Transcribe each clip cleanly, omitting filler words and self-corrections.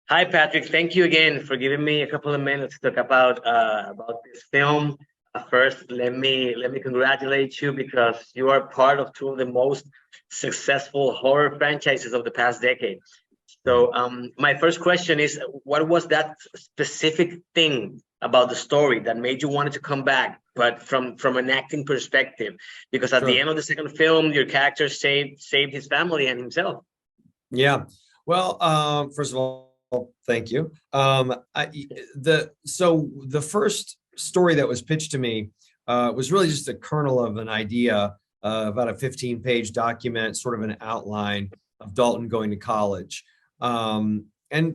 Hi, Patrick. Thank you again for giving me a couple of minutes to talk about this film. First, let me congratulate you because you are part of two of the most successful horror franchises of the past decade. Right. My first question is, what was that specific thing about the story that made you wanted to come back, but from an acting perspective? Because at the Sure. end of the second film, your character saved his family and himself. Yeah. Well, first of all, thank you. The first story that was pitched to me was really just a kernel of an idea, about a 15-page document, sort of an outline of Dalton going to college. And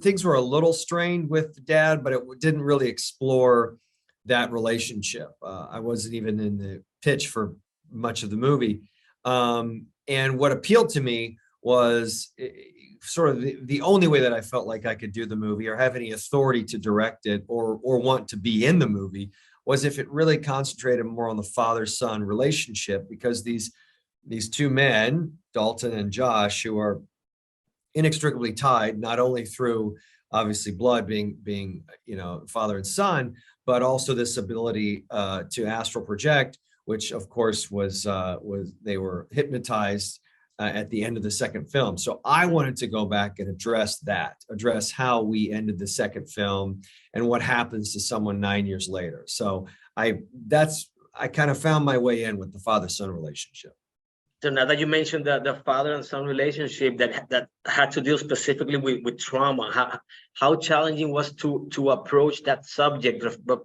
things were a little strained with dad, but it didn't really explore that relationship. I wasn't even in the pitch for much of the movie. And what appealed to me was sort of the only way that I felt like I could do the movie or have any authority to direct it or want to be in the movie was if it really concentrated more on the father-son relationship, because these two men, Dalton and Josh, who are inextricably tied, not only through obviously blood being father and son, but also this ability to astral project, which of course was they were hypnotized at the end of the second film. So I wanted to go back and address how we ended the second film and what happens to someone 9 years later. So I kind of found my way in with the father-son relationship. So now that you mentioned the father and son relationship that had to deal specifically with trauma, how challenging was to approach that subject, but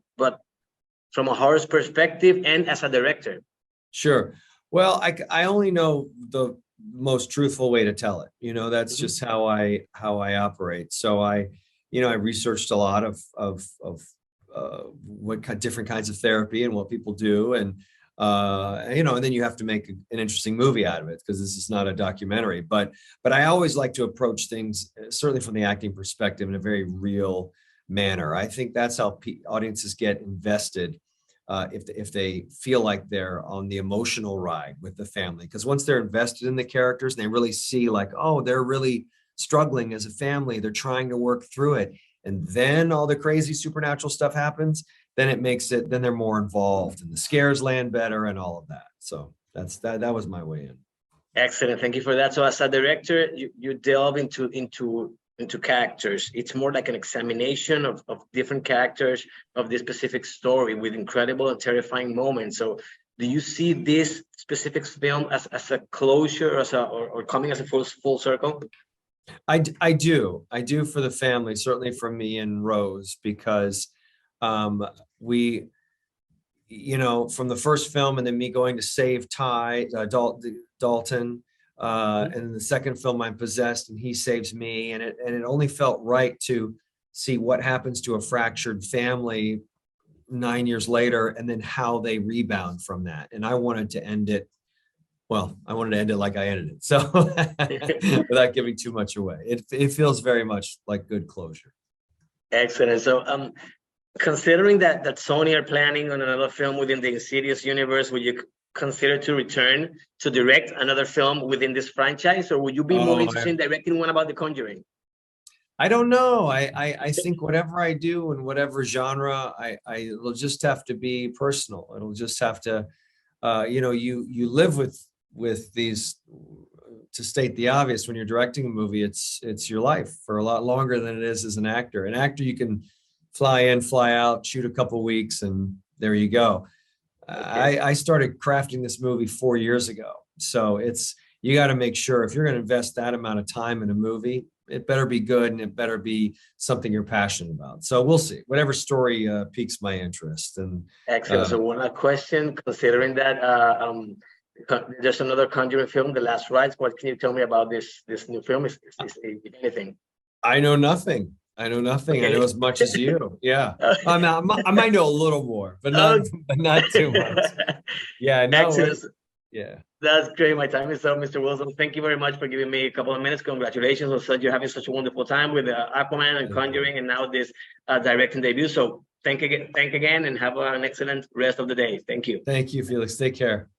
from a horror perspective and as a director? Sure. Well, I only know the most truthful way to tell it. That's Mhm. just how I operate. So I researched a lot of different kinds of therapy and what people do, and then you have to make an interesting movie out of it because this is not a documentary. But I always like to approach things, certainly from the acting perspective, in a very real manner. I think that's how audiences get invested, if they feel like they're on the emotional ride with the family. Because once they're invested in the characters and they really see like, oh, they're really struggling as a family, they're trying to work through it, and then all the crazy supernatural stuff happens, then they're more involved and the scares land better and all of that. So that was my way in. Excellent. Thank you for that. So as a director, you delve into characters. It's more like an examination of different characters of this specific story with incredible and terrifying moments. So do you see this specific film as a closure, or coming as a full circle? I do for the family, certainly for me and Rose, because we from the first film and then me going to save Dalton, Mhm. and in the second film I'm possessed and he saves me, and it only felt right to see what happens to a fractured family 9 years later and then how they rebound from that. And I wanted to end it like I ended it. So without giving too much away, it feels very much like good closure. Excellent. So considering that Sony are planning on another film within the Insidious universe, would you consider to return to direct another film within this franchise, or would you be more Oh, interested in directing one about The Conjuring? I don't know. I think whatever I do in whatever genre, it'll just have to be personal. It'll just have to, you live with these. To state the obvious, when you're directing a movie, it's your life for a lot longer than it is as an actor. An actor, you can fly in, fly out, shoot a couple weeks, and there you go. Okay. I started crafting this movie 4 years ago, so you got to make sure if you're going to invest that amount of time in a movie, it better be good and it better be something you're passionate about. So we'll see. Whatever story piques my interest, and Excellent. uh, So one last question, considering that there's another Conjuring film, The Last Rites. What can you tell me about this new film, if anything? I know nothing. I know nothing. I know Okay. as much as you. Yeah, I might know a little more, but not Oh, but not too much. Yeah, no, excellent. yeah. That's great. My time is up, Mr. Wilson. Thank you very much for giving me a couple of minutes. Congratulations on such you're having such a wonderful time with Aquaman and Thank you. Conjuring, and now this directing debut. So thank again, and have an excellent rest of the day. Thank you. Thank you, Felix. Take care.